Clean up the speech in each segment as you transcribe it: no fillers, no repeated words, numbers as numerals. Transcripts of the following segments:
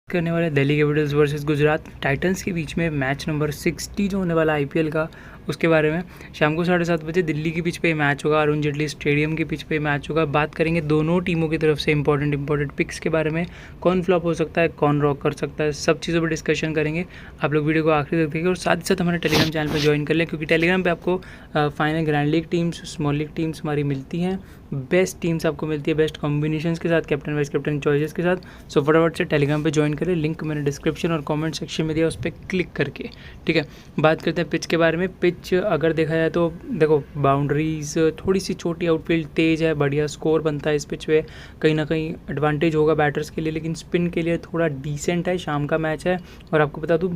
करने वाले Delhi Capitals versus Gujarat Titans के बीच में मैच नंबर 60 जो होने वाला आईपीएल का, उसके बारे में शाम को 7:30 बजे दिल्ली की पिच पे मैच होगा। अरुण जेटली स्टेडियम की पिच पे मैच होगा। बात करेंगे दोनों टीमों की तरफ से इंपॉर्टेंट पिक्स के बारे में, कौन फ्लॉप हो सकता है, कौन रॉक कर सकता है, सब चीज़ों पर डिस्कशन करेंगे। आप लोग वीडियो को आखिरी तक देखिए और साथ ही साथ हमारे टेलीग्राम चैनल पर ज्वाइन कर लें, क्योंकि टेलीग्राम पर आपको final grand league teams, small league teams हमारी मिलती हैं, बेस्ट टीम्स आपको मिलती है, बेस्ट कॉम्बिनेशंस के साथ, कैप्टन वाइस कैप्टन चॉइसेस के साथ। सो फटाफट से टेलीग्राम पे ज्वाइन करें, लिंक मैंने डिस्क्रिप्शन और कमेंट सेक्शन में दिया, उस पर क्लिक करके। ठीक है, बात करते हैं पिच के बारे में। पिच अगर देखा जाए तो देखो, बाउंड्रीज थोड़ी सी छोटी, आउटफील्ड तेज है, बढ़िया स्कोर बनता है इस पिच पे, कहीं ना कहीं एडवांटेज होगा बैटर्स के लिए, लेकिन स्पिन के लिए थोड़ा डिसेंट है। शाम का मैच है और आपको बता दूँ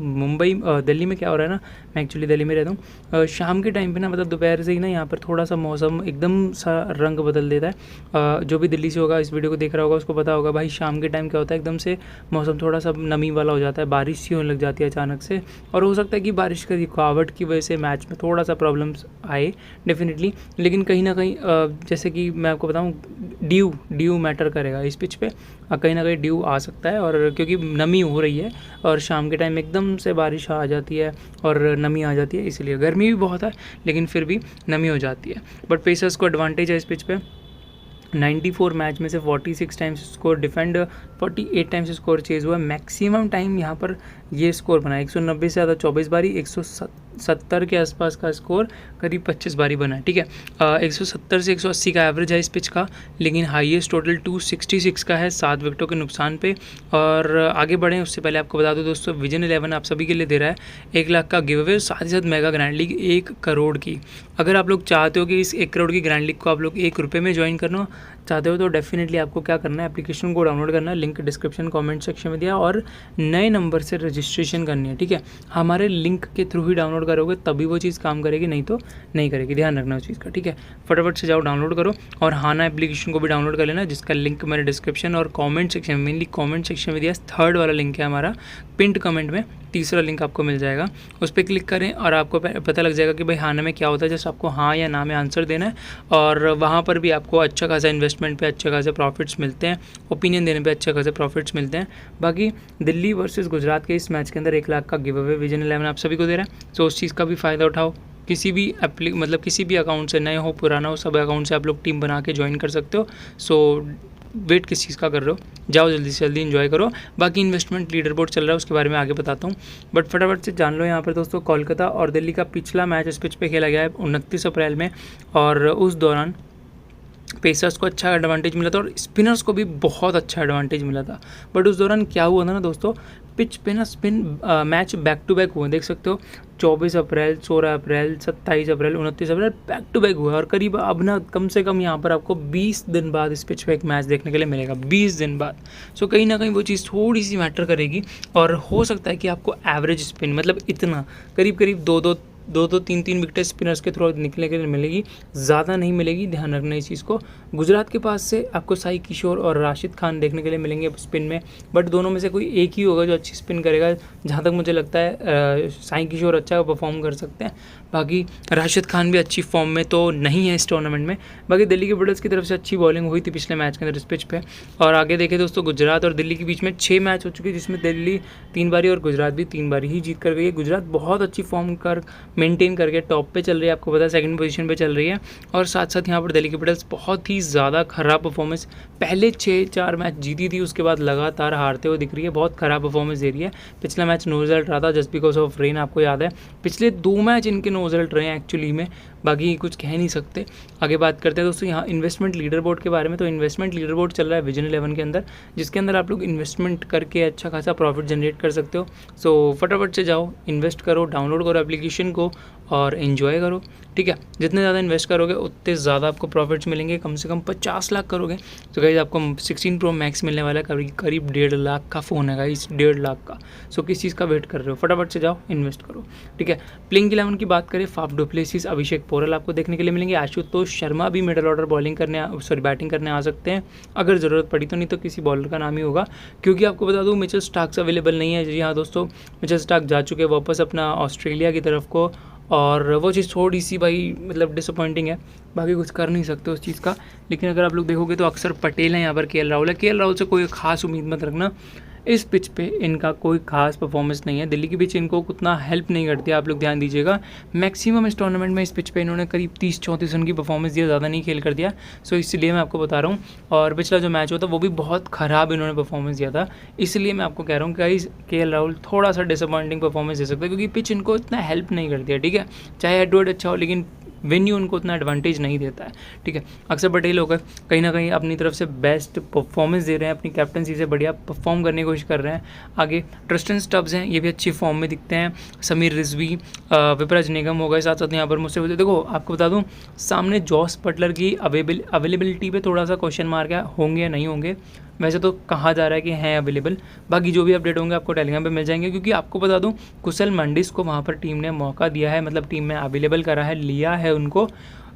दिल्ली में क्या हो रहा है ना, मैं एक्चुअली दिल्ली में रहता हूँ। शाम के टाइम पे ना, मतलब दोपहर से ही ना, यहाँ पर थोड़ा सा मौसम एकदम सा रंग बदल देता है। जो भी दिल्ली से होगा, इस वीडियो को देख रहा होगा, उसको पता होगा भाई शाम के टाइम क्या होता है, एकदम से मौसम थोड़ा सा नमी वाला हो जाता है, बारिश सी होने लग जाती है अचानक से, और हो सकता है कि बारिश की रुकावट की वजह से मैच में थोड़ा सा प्रॉब्लम्स आए डेफिनेटली। लेकिन कहीं ना कहीं जैसे कि मैं आपको बताऊँ, ड्यू मैटर करेगा इस पिच पे, कहीं ना कहीं ड्यू आ सकता है, और क्योंकि नमी हो रही है और शाम के टाइम एकदम से बारिश आ जाती है और नमी आ जाती है, इसलिए गर्मी भी बहुत है लेकिन फिर भी नमी हो जाती है। बट पेसर्स को एडवांटेज है इस पिच पे। 94 मैच में से 46 times score defend, 48 times score chase हुआ। मैक्सिमम टाइम यहाँ पर ये स्कोर बना है 190 से ज़्यादा 24 बारी, 170 के आसपास का स्कोर करीब 25 बारी बना है। ठीक है, 170 से 180 का एवरेज है इस पिच का, लेकिन हाईएस्ट टोटल 266 का है 7 विकेटों के नुकसान पे। और आगे बढ़ें उससे पहले आपको बता दूं दोस्तों, विजन 11 आप सभी के लिए दे रहा है 1 लाख का गिव अवे, साथ ही साथ मेगा ग्रैंड लीग 1 करोड़ की। अगर आप लोग चाहते हो कि इस 1 करोड़ की ग्रैंड लीग को आप लोग 1 रुपये में ज्वाइन करना चाहते हो, तो डेफिनेटली आपको क्या करना है, एप्लीकेशन को डाउनलोड करना है, लिंक डिस्क्रिप्शन कमेंट सेक्शन में दिया, और नए नंबर से रजिस्ट्रेशन करनी है। ठीक है, हमारे लिंक के थ्रू ही डाउनलोड करोगे तभी वो चीज़ काम करेगी, नहीं तो नहीं करेगी, ध्यान रखना उस चीज़ का। ठीक है, फटाफट से जाओ डाउनलोड करो, और हाना एप्लीकेशन को भी डाउनलोड कर लेना, जिसका लिंक मैंने डिस्क्रिप्शन और कमेंट सेक्शन में, मेनली कमेंट सेक्शन में दिया। 3rd वाला लिंक है हमारा, पिंड कमेंट में 3रा लिंक आपको मिल जाएगा, उस पर क्लिक करें और आपको पता लग जाएगा कि भाई हाना में क्या होता है। जस्ट आपको हाँ या ना में आंसर देना है, और वहाँ पर भी आपको अच्छा खासा इन्वेस्टमेंट पे अच्छे खासे प्रॉफिट्स मिलते हैं, ओपिनियन देने पे अच्छे खासे प्रॉफिट्स मिलते हैं। बाकी दिल्ली वर्सेस गुजरात के इस मैच के अंदर 1 लाख का गिव अवे विजन 11 आप सभी को दे रहा है, तो उस चीज़ का भी फ़ायदा उठाओ। किसी भी किसी भी अकाउंट से, नए हो पुराना हो, सब अकाउंट से आप लोग टीम बना के ज्वाइन कर सकते हो। सो वेट किस चीज़ का कर रहे हो, जाओ जल्दी से जल्दी एंजॉय करो। बाकी इन्वेस्टमेंट लीडर बोर्ड चल रहा है, उसके बारे में आगे बताता हूँ, बट फटाफट से जान लो। यहाँ पर दोस्तों कोलकाता और दिल्ली का पिछला मैच इस पिच पे खेला गया है 29 अप्रैल में, और उस दौरान पेसर्स को अच्छा एडवांटेज मिला था और स्पिनर्स को भी बहुत अच्छा एडवांटेज मिला था। बट उस दौरान क्या हुआ था ना दोस्तों, पिच पे ना spin match back to back हुए, देख सकते हो 24 April, 16 April, 27 April, 29 April back to back हुआ, और करीब अब ना कम से कम यहाँ पर आपको 20 दिन बाद इस पिच पे एक मैच देखने के लिए मिलेगा, 20 दिन बाद। सो कहीं ना कहीं वो चीज़ थोड़ी सी मैटर करेगी, और हो सकता है कि आपको एवरेज स्पिन, मतलब इतना करीब 2-3 विकेट स्पिनर्स के थ्रू निकलने के लिए मिलेगी, ज़्यादा नहीं मिलेगी, ध्यान रखना इस चीज़ को। गुजरात के पास से आपको साई किशोर और राशिद खान देखने के लिए मिलेंगे स्पिन में, बट दोनों में से कोई एक ही होगा जो अच्छी स्पिन करेगा। जहाँ तक मुझे लगता है साई किशोर अच्छा परफॉर्म कर सकते हैं, बाकी राशिद खान भी अच्छी फॉर्म में तो नहीं है इस टूर्नामेंट में। बाकी दिल्ली के कैपिटल्स की तरफ से अच्छी बॉलिंग हुई थी पिछले मैच के अंदर इस पिच पे। और आगे देखें दोस्तों, गुजरात और दिल्ली के बीच में 6 मैच हो चुके हैं, जिसमें दिल्ली 3 बारी और गुजरात भी 3 बारी ही जीत कर गई है। गुजरात बहुत अच्छी फॉर्म कर मेंटेन करके टॉप पे चल रही है, आपको पता है 2nd पोजीशन पे चल रही है, और साथ साथ यहाँ पर दिल्ली कैपिटल्स बहुत ही ज़्यादा ख़राब परफॉर्मेंस, पहले 6-4 मैच जीती थी, उसके बाद लगातार हारते हुए दिख रही है, बहुत ख़राब परफॉर्मेंस दे रही है। पिछला मैच नो रिजल्ट रहा था जस्ट बिकॉज ऑफ रेन, आपको याद है। पिछले 2 मैच इनके नो रिजल्ट रहे हैं एक्चुअली में, बाकी कुछ कह नहीं सकते। आगे बात करते हैं दोस्तों यहाँ इन्वेस्टमेंट लीडर बोर्ड के बारे में। तो इन्वेस्टमेंट लीडर बोर्ड चल रहा है विजन 11 के अंदर, जिसके अंदर आप लोग इन्वेस्टमेंट करके अच्छा खासा प्रॉफिट जनरेट कर सकते हो। सो फटाफट से जाओ, इन्वेस्ट करो, डाउनलोड करो एप्लीकेशन को और एंजॉय करो। ठीक है, जितने ज़्यादा इन्वेस्ट करोगे उतने ज़्यादा आपको प्रॉफिट्स मिलेंगे, कम से कम 50 लाख करोगे तो गाइस आपको 16 प्रो मैक्स मिलने वाला है, करीब 1.5 लाख का फ़ोन है गाइस, 1.5 लाख का। सो किस चीज़ का वेट कर रहे हो, फटाफट से जाओ इन्वेस्ट करो। ठीक है, प्लेइंग 11 की बात करें, फाफ डु प्लेसिस, अभिषेक पोरल आपको देखने के लिए मिलेंगे। आशुतोष शर्मा भी मिडल ऑर्डर बैटिंग करने आ सकते हैं अगर ज़रूरत पड़ी तो, नहीं तो किसी बॉलर का नाम ही होगा, क्योंकि आपको बता दूँ मिचेल स्टार्क्स अवेलेबल नहीं है। जी हाँ दोस्तों, मिचेल स्टार्क जा चुके हैं वापस अपना ऑस्ट्रेलिया की तरफ को, और वो चीज़ थोड़ी सी भाई मतलब डिसअपॉइंटिंग है, बाकी कुछ कर नहीं सकते उस चीज़ का। लेकिन अगर आप लोग देखोगे तो अक्सर पटेल हैं यहाँ पर, केएल राहुल है। केएल राहुल से कोई खास उम्मीद मत रखना, इस पिच पे इनका कोई खास परफॉर्मेंस नहीं है। दिल्ली की पिच इनको उतना हेल्प नहीं करती, आप लोग ध्यान दीजिएगा। मैक्सिमम इस टूर्नामेंट में इस पिच पे इन्होंने करीब 30-34 रन की परफॉर्मेंस दिया, ज़्यादा नहीं खेल कर दिया। सो इसलिए मैं आपको बता रहा हूँ। और पिछला जो मैच होता वो भी बहुत ख़राब इन्होंने परफॉर्मेंस दिया था, इसलिए मैं आपको कह रहा हूँ कि गाइस केएल राहुल थोड़ा सा डिसअपॉइंटिंग परफॉर्मेंस दे सकता है, क्योंकि पिच इनको इतना हेल्प नहीं करती है, ठीक है। चाहे हेड टू हेड अच्छा हो, लेकिन वेन्यू उनको उतना एडवांटेज नहीं देता है, ठीक है। अक्षर पटेल होकर कहीं ना कहीं अपनी तरफ से बेस्ट परफॉर्मेंस दे रहे हैं, अपनी कैप्टनसी से बढ़िया परफॉर्म करने की कोशिश कर रहे हैं। आगे ट्रिस्टन स्टब्स हैं, ये भी अच्छी फॉर्म में दिखते हैं। समीर रिजवी, विपराज निगम हो गए, साथ साथ यहाँ पर मुझसे देखो आपको बता दूँ, सामने जॉस बटलर की अवेलेबिलिटी पे थोड़ा सा क्वेश्चन मार्क है, होंगे या नहीं होंगे। वैसे तो कहा जा रहा है कि हैं अवेलेबल, बाकी जो भी अपडेट होंगे आपको टेलीग्राम पे मिल जाएंगे। क्योंकि आपको बता दूं, कुशल मंडिस को वहाँ पर टीम ने मौका दिया है, मतलब टीम में अवेलेबल करा है, लिया है उनको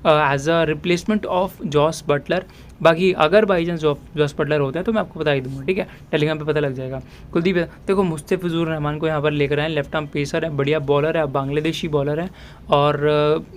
as a replacement of Jos Buttler. बाकी अगर बाई चांस जॉस बटलर होते हैं तो मैं आपको बता ही दूंगा, ठीक है। टेलीग्राम पे पता लग जाएगा। कुलदीप देखो, मुस्तफिजुर रहमान को यहाँ पर लेकर आए, लेफ्ट आर्म पेसर है, बढ़िया बॉलर है, बांग्लादेशी बॉलर है। और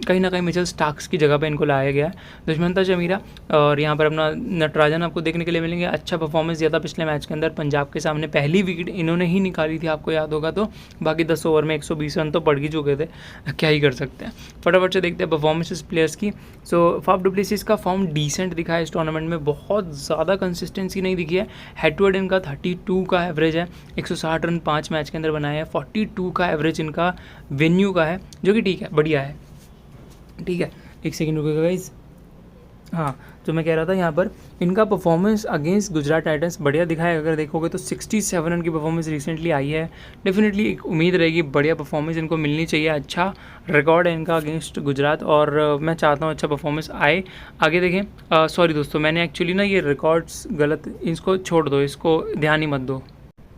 कहीं ना कहीं मिचेल स्टार्क्स की जगह पे इनको लाया गया है। दुष्मंता चमीरा और यहाँ पर अपना नटराजन आपको देखने के लिए मिलेंगे। अच्छा परफॉर्मेंस दिया था पिछले मैच के अंदर, पंजाब के सामने पहली विकेट इन्होंने ही निकाली थी, आपको याद होगा तो। बाकी 10 ओवर में 120 रन तो पड़ ही चुके थे, क्या ही कर सकते हैं। फटाफट से देखते हैं परफॉर्मेंसेस प्लेयर्स की। सो फाफ डु प्लेसिस का फॉर्म डिसेंट दिखा है इस टूर्नामेंट में, बहुत ज़्यादा कंसिस्टेंसी नहीं दिखी है। हेड टू हेड इनका 32 का एवरेज है, 160 रन 5 मैच के अंदर बनाए हैं। 42 का एवरेज इनका वेन्यू का है, जो कि ठीक है, बढ़िया है, ठीक है। एक सेकंड रुकेगा गाइस। हाँ, तो मैं कह रहा था यहाँ पर इनका परफॉर्मेंस अगेंस्ट गुजरात टाइटंस बढ़िया दिखा है। अगर देखोगे तो 67 रन की परफॉर्मेंस रिसेंटली आई है। डेफिनेटली एक उम्मीद रहेगी बढ़िया परफॉर्मेंस इनको मिलनी चाहिए। अच्छा रिकॉर्ड है इनका अगेंस्ट गुजरात, और मैं चाहता हूँ अच्छा परफॉर्मेंस आए। आगे देखें, सॉरी दोस्तों, मैंने एक्चुअली ना ये रिकॉर्ड्स गलत, इसको छोड़ दो, इसको ध्यान ही मत दो।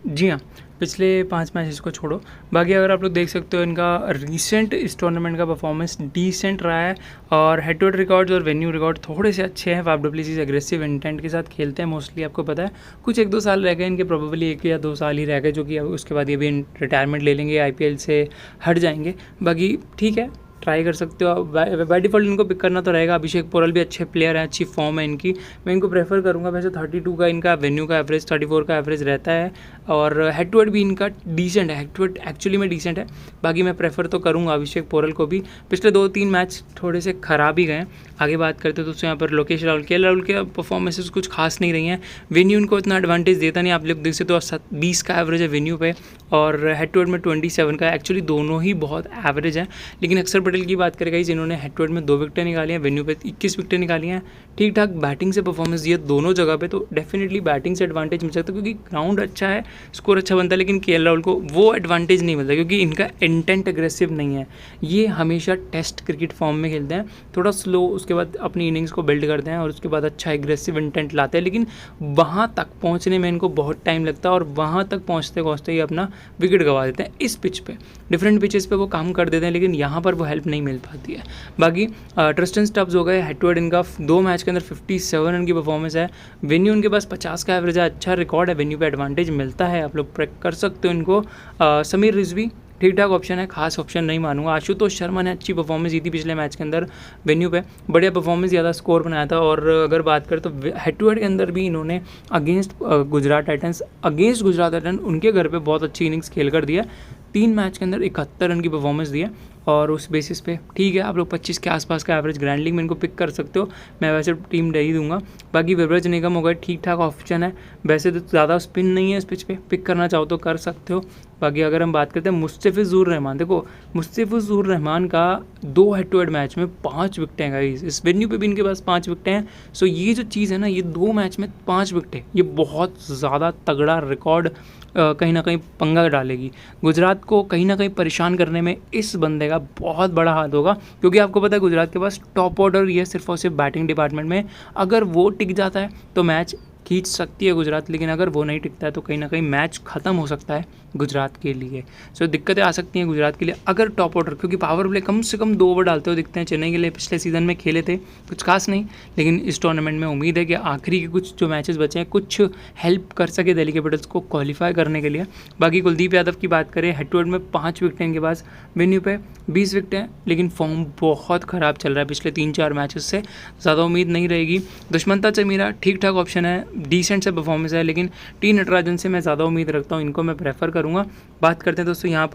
जी हाँ, पिछले 5 मैचेस को छोड़ो, बाकी अगर आप लोग देख सकते हो इनका रीसेंट इस टूर्नामेंट का परफॉर्मेंस डिसेंट रहा है। और हेड टू हेड रिकॉर्ड्स और वेन्यू रिकॉर्ड थोड़े से अच्छे हैं। Faf du Plessis aggressive intent के साथ खेलते हैं मोस्टली, आपको पता है। कुछ 1-2 साल रह गए इनके, प्रोबेबली 1 या 2 साल ही रह गए, जो कि उसके बाद ये भी रिटायरमेंट ले लेंगे, IPL से हट जाएंगे। बाकी ठीक है, ट्राई कर सकते हो। बाय डिफ़ॉल्ट इनको पिक करना तो रहेगा। अभिषेक पोरल भी अच्छे प्लेयर हैं, अच्छी फॉर्म है इनकी, मैं इनको प्रेफर करूंगा। वैसे 32 का इनका वेन्यू का एवरेज, 34 का एवरेज रहता है। और हेड टू हेड भी इनका डिसेंट है, हेड टू हेड एक्चुअली में डिसेंट है। बाकी मैं प्रेफर तो करूँगा अभिषेक पोरल को भी। पिछले 2-3 मैच थोड़े से ख़राब ही गए। आगे बात करते तो यहाँ पर लोकेश राहुल, केएल राहुल के परफॉर्मेंसेस कुछ खास नहीं रही हैं। वेन्यू इनको इतना एडवांटेज देता नहीं, आप लोग देख सकते हो 20 का एवरेज है वेन्यू पे, और हेड टू हेड में 27 का। एक्चुअली दोनों ही बहुत एवरेज हैं। लेकिन अक्षर पटेल की बात करेगा, इन्होंने हेड टू हेड में 2 विकेटें निकाली हैं, वेन्यू पे 21 विकेटें निकाली हैं। ठीक ठाक बैटिंग से परफॉर्मेंस दिया दोनों जगह पे, तो डेफिनेटली बैटिंग से एडवांटेज मिल सकता है, क्योंकि ग्राउंड अच्छा है, स्कोर अच्छा बनता है। लेकिन केएल राहुल को वो एडवांटेज नहीं मिलता, क्योंकि इनका इंटेंट एग्रेसिव नहीं है। ये हमेशा टेस्ट क्रिकेट फॉर्म में खेलते हैं, थोड़ा स्लो, उसके बाद अपनी इनिंग्स को बिल्ड करते हैं, और उसके बाद अच्छा एग्रेसिव इंटेंट लाते हैं। लेकिन वहाँ तक पहुँचने में इनको बहुत टाइम लगता है, और वहाँ तक पहुँचते पहुँचते ही अपना विकेट गंवा देते हैं। इस पिच पे, डिफरेंट पिचेस पे वो काम कर देते हैं, लेकिन यहाँ पर वो हेल्प नहीं मिल पाती है। बाकी ट्रिस्टन स्टब्स हो गए, हेड टू हेड इनका 2 मैच के अंदर 57 रन की परफॉर्मेंस है। वेन्यू उनके पास 50 का एवरेज है, अच्छा रिकॉर्ड है, वेन्यू पे एडवांटेज मिलता है, आप लोग ट्रैक कर सकते हो इनको। समीर रिजवी ठीक ठाक ऑप्शन है, खास ऑप्शन नहीं मानूंगा। आशुतोष शर्मा ने अच्छी परफॉर्मेंस दी थी पिछले मैच के अंदर, वेन्यू पे बढ़िया परफॉर्मेंस, ज़्यादा स्कोर बनाया था। और अगर बात करें तो हेड टू हेड के अंदर भी इन्होंने अगेंस्ट गुजरात टाइटंस उनके घर पे बहुत अच्छी इनिंग्स खेल कर दिया। 3 मैच के अंदर 71 रन की परफॉर्मेंस दी है, और उस बेसिस पे ठीक है, आप लोग 25 के आसपास का एवरेज ग्रैंड लीग में इनको पिक कर सकते हो। मैं वैसे टीम दे ही दूंगा। बाकी विपराज निगम हो गए, ठीक ठाक ऑप्शन है, वैसे तो ज़्यादा स्पिन नहीं है इस पिच पे, पिक करना चाहो तो कर सकते हो। बाकी अगर हम बात करते हैं मुस्तफिजुर रहमान, देखो मुस्तफिजुर रहमान का 2 हेड टू हेड मैच में 5 विकेटें हैं गाइस, इस वेन्यू पे भी इनके पास 5 विकेटें हैं। सो ये जो चीज़ है ना, ये 2 मैच में 5 विकेटें, ये बहुत ज़्यादा तगड़ा रिकॉर्ड कहीं ना कहीं पंगा डालेगी। गुजरात को कहीं ना कहीं परेशान करने में इस बंदे का बहुत बड़ा हाथ होगा, क्योंकि आपको पता है गुजरात के पास टॉप ऑर्डर ये सिर्फ और सिर्फ बैटिंग डिपार्टमेंट में, अगर वो टिक जाता है तो मैच खींच सकती है गुजरात, लेकिन अगर वो नहीं टिकता है तो कहीं ना कहीं मैच ख़त्म हो सकता है गुजरात के लिए। सो दिक्कतें आ सकती हैं गुजरात के लिए अगर टॉप ऑर्डर, क्योंकि पावर प्ले कम से कम 2 ओवर डालते हुए दिखते हैं। चेन्नई के लिए पिछले सीजन में खेले थे, कुछ खास नहीं, लेकिन इस टूर्नामेंट में उम्मीद है कि आखिरी के कुछ जो मैचेस बचे हैं कुछ हेल्प कर सके दिल्ली कैपिटल्स को क्वालिफाई करने के लिए। बाकी कुलदीप यादव की बात करें, हेड टू हेड में 5 विकेटें इनके पास, वेन्यू पे 20 विकेटें, लेकिन फॉर्म बहुत ख़राब चल रहा है पिछले 3-4 मैचेस से, ज़्यादा उम्मीद नहीं रहेगी। दुष्मंता चमीरा ठीक ठाक ऑप्शन है, डिसेंट से परफॉर्मेंस है, लेकिन टी नटराजन से मैं ज़्यादा उम्मीद रखता हूँ, इनको मैं प्रेफर करूँगा। बात करते हैं दोस्तों यहाँ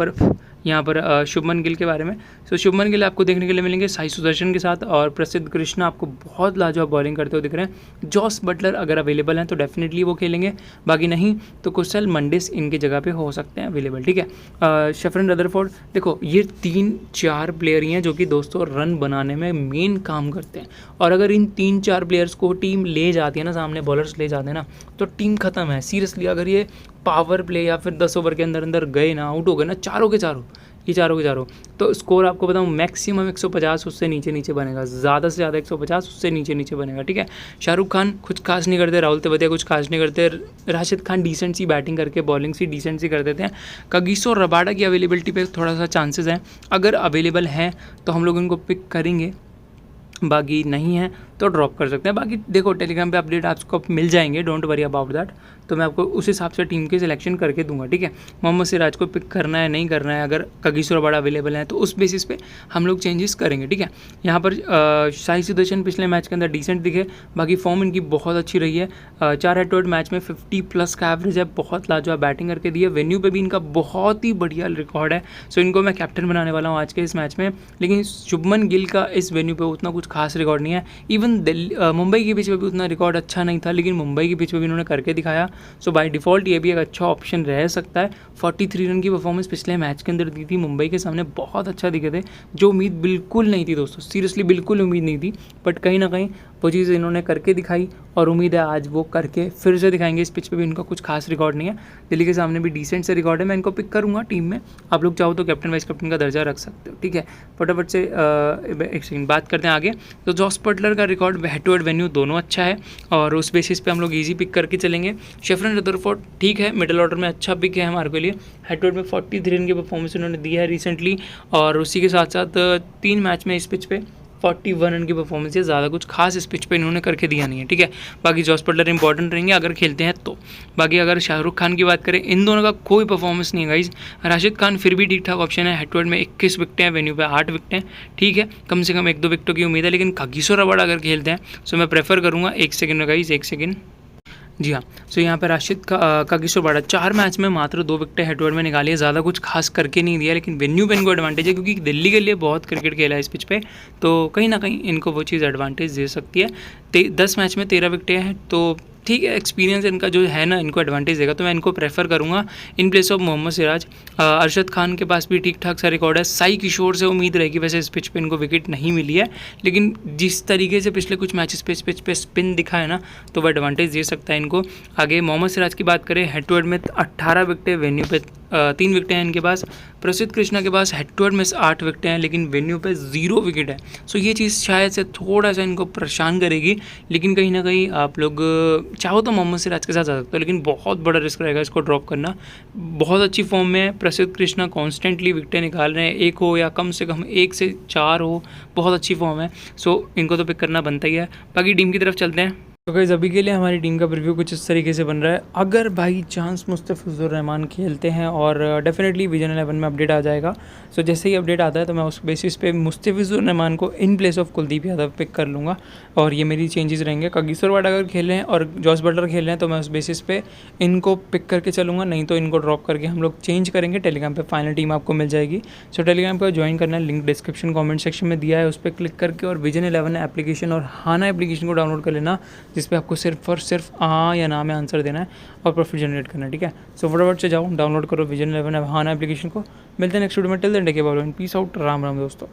पर शुभमन गिल के बारे में। सो शुभमन गिल आपको देखने के लिए मिलेंगे साई सुदर्शन के साथ, और प्रसिद्ध कृष्णा आपको बहुत लाजवाब बॉलिंग करते हुए दिख रहे हैं। जॉस बटलर अगर अवेलेबल हैं तो डेफिनेटली वो खेलेंगे, बाकी नहीं तो कुशल मंडिस इनकी जगह पे हो सकते हैं अवेलेबल, ठीक है। शेफरन रदरफोर्ड, देखो ये 3-4 प्लेयर ही हैं जो कि दोस्तों रन बनाने में मेन काम करते हैं, और अगर इन 3-4 प्लेयर्स को टीम ले जाती है ना, सामने बॉलर्स ले जाते हैं ना, तो टीम खत्म है सीरियसली। अगर ये पावर प्ले या फिर 10 ओवर के अंदर अंदर गए ना, आउट हो गए ना चारों के चारों, ये चारों के चारों, तो स्कोर आपको बताऊं मैक्सिमम 150, उससे नीचे नीचे बनेगा, ज़्यादा से ज़्यादा 150, उससे नीचे नीचे बनेगा, ठीक है। शाहरुख खान कुछ खास नहीं करते, राहुल तेवतिया कुछ खास नहीं करते, राशिद खान डिसेंट सी बैटिंग करके बॉलिंग सी डिसेंट सी कर देते हैं। कगिसो रबाडा की अवेलेबिलिटी पे थोड़ा सा चांसेस हैं, अगर अवेलेबल हैं तो हम लोग इनको पिक करेंगे, बाकी नहीं है तो ड्रॉप कर सकते हैं। बाकी देखो टेलीग्राम पे अपडेट आपको मिल जाएंगे, डोंट वरी अबाउट दैट, तो मैं आपको उस हिसाब से टीम की सिलेक्शन करके दूंगा, ठीक है। मोहम्मद सिराज को पिक करना है नहीं करना है, अगर कगिसो रबाडा अवेलेबल है तो उस बेसिस पे हम लोग चेंजेस करेंगे, ठीक है। यहाँ पर साई सुदर्शन पिछले मैच के अंदर डिसेंट दिखे, बाकी फॉर्म इनकी बहुत अच्छी रही है। 4 हेड टू हेड मैच में 50+ का एवरेज है, बहुत लाजवाब बैटिंग करके दी है। वेन्यू पे भी इनका बहुत ही बढ़िया रिकॉर्ड है, सो इनको मैं कैप्टन बनाने वाला हूँ आज के इस मैच में। लेकिन शुभमन गिल का इस वेन्यू पे उतना कुछ खास रिकॉर्ड नहीं है, इवन मुंबई की पिच पे भी उतना रिकॉर्ड अच्छा नहीं था, लेकिन मुंबई की पिच पे भी इन्होंने करके दिखाया, सो बाय डिफ़ॉल्ट ये भी एक अच्छा ऑप्शन रह सकता है। 43 रन की परफॉर्मेंस पिछले मैच के अंदर दी थी मुंबई के सामने, बहुत अच्छा दिखे थे, जो उम्मीद बिल्कुल नहीं थी दोस्तों, सीरियसली बिल्कुल उम्मीद नहीं थी, बट कहीं ना कहीं वो चीज़ इन्होंने करके दिखाई, और उम्मीद है आज वो करके फिर से दिखाएंगे। इस पिच पे भी इनका कुछ खास रिकॉर्ड नहीं है, दिल्ली के सामने भी डिसेंट से रिकॉर्ड है, मैं इनको पिक करूंगा टीम में। आप लोग चाहो तो कैप्टन वाइस कैप्टन का दर्जा रख सकते हो, ठीक है। फटाफट से एक सेकंड बात करते हैं आगे। तो जॉस बटलर का record head to head venue दोनों अच्छा है, और उस बेसिस पे हम लोग इजी पिक करके चलेंगे। शेफरन रदरफोर्ड ठीक है, मिडिल ऑर्डर में अच्छा पिक है हमारे के लिए। हेड टू हेड में 43 रन की परफॉर्मेंस उन्होंने दी है रिसेंटली, और उसी के साथ साथ 3 मैच में इस पिच पे 41 रन की परफॉर्मेंस है, ज़्यादा कुछ खास इस पिच पे इन्होंने करके दिया नहीं है, ठीक है। बाकी जॉस बटलर इंपॉर्टेंट रहेंगे अगर खेलते हैं तो। बाकी अगर शाहरुख खान की बात करें, इन दोनों का कोई परफॉर्मेंस नहीं है गाइज। राशिद खान फिर भी ठीक ठाक ऑप्शन है, हेड टू हेड में 21 विकेटें हैं, वेन्यू पे 8 विकेटें, ठीक है, कम से कम 1-2 विकेटों की उम्मीद है। लेकिन कगिसो रबाडा अगर खेलते हैं सो मैं प्रेफर करूँगा, 1 सेकंड गाइज, 1 सेकंड, जी हाँ। सो यहाँ पे राशिद कगिसो रबाडा 4 मैच में मात्र 2 विकेटें हेड टू हेड में निकाली है, ज़्यादा कुछ खास करके नहीं दिया, लेकिन वेन्यू पे इनको एडवांटेज है, क्योंकि दिल्ली के लिए बहुत क्रिकेट खेला है इस पिच पे, तो कहीं ना कहीं इनको वो चीज़ एडवांटेज दे सकती है। 10 मैच में 13 विकेटें हैं, तो ठीक है, एक्सपीरियंस इनका जो है ना इनको एडवांटेज देगा, तो मैं इनको प्रेफर करूँगा in place of Mohammed Siraj. Arshad Khan के पास भी ठीक ठाक सा रिकॉर्ड है। साई किशोर से उम्मीद रहेगी, वैसे इस पिच पे इनको विकेट नहीं मिली है, लेकिन जिस तरीके से पिछले कुछ मैचेस पे इस पिच पे स्पिन दिखा है ना, तो वह एडवांटेज दे सकता है इनको। आगे मोहम्मद सिराज की बात करें, हेड टू हेड में 18 विकेटें, वेन्यू पे 3 विकेटें हैं इनके पास। प्रसिद्ध कृष्णा के पास हेड टू हेड में 8 विकेटें हैं, लेकिन वेन्यू पे 0 विकेट है, सो ये चीज़ शायद से थोड़ा सा इनको परेशान करेगी। लेकिन कहीं ना कहीं आप लोग चाहो तो मोहम्मद सिराज के साथ जा सकते हो, लेकिन बहुत बड़ा रिस्क रहेगा इसको ड्रॉप करना। बहुत अच्छी फॉर्म में है प्रसिद्ध कृष्णा, कॉन्स्टेंटली विकेटें निकाल रहे हैं, 1 हो या कम से कम 1 से 4 हो, बहुत अच्छी फॉर्म है, सो इनको तो पिक करना बनता ही है। बाकी टीम की तरफ चलते हैं। तो गाइस अभी के लिए हमारी टीम का प्रीव्यू कुछ इस तरीके से बन रहा है। अगर बाई चांस मुस्तफिजुर रहमान खेलते हैं, और डेफिनेटली विजन 11 में अपडेट आ जाएगा, सो जैसे ही अपडेट आता है तो मैं उस बेसिस पे मुस्तफिजुर रहमान को in place of Kuldeep Yadav pick कर लूँगा, और ये मेरी चेंजेस रहेंगे। कगिसो रबाडा अगर खेल रहे हैं और जॉस बटलर खेल रहे हैं तो मैं उस बेसिस पे इनको पिक करके चलूँगा, नहीं तो इनको ड्रॉप करके हम लोग चेंज करेंगे। टेलीग्राम पर फाइनल टीम आपको मिल जाएगी, सो टेलीग्राम पर ज्वाइन करना है, लिंक डिस्क्रिप्शन कॉमेंट सेक्शन में दिया है, उस पर क्लिक करके और विजन 11 एप्लीकेशन और हाना एप्लीकेशन को डाउनलोड कर लेना, जिसपे आपको सिर्फ और सिर्फ हाँ या ना में आंसर देना है और प्रॉफिट जनरेट करना है, ठीक है। सो फटाफट से जाओ, डाउनलोड करो विजन 11 हाना एप्लीकेशन को। मिलते हैं नेक्स्ट वीडियो में, till then take care, bye bye, peace out, Ram Ram दोस्तों।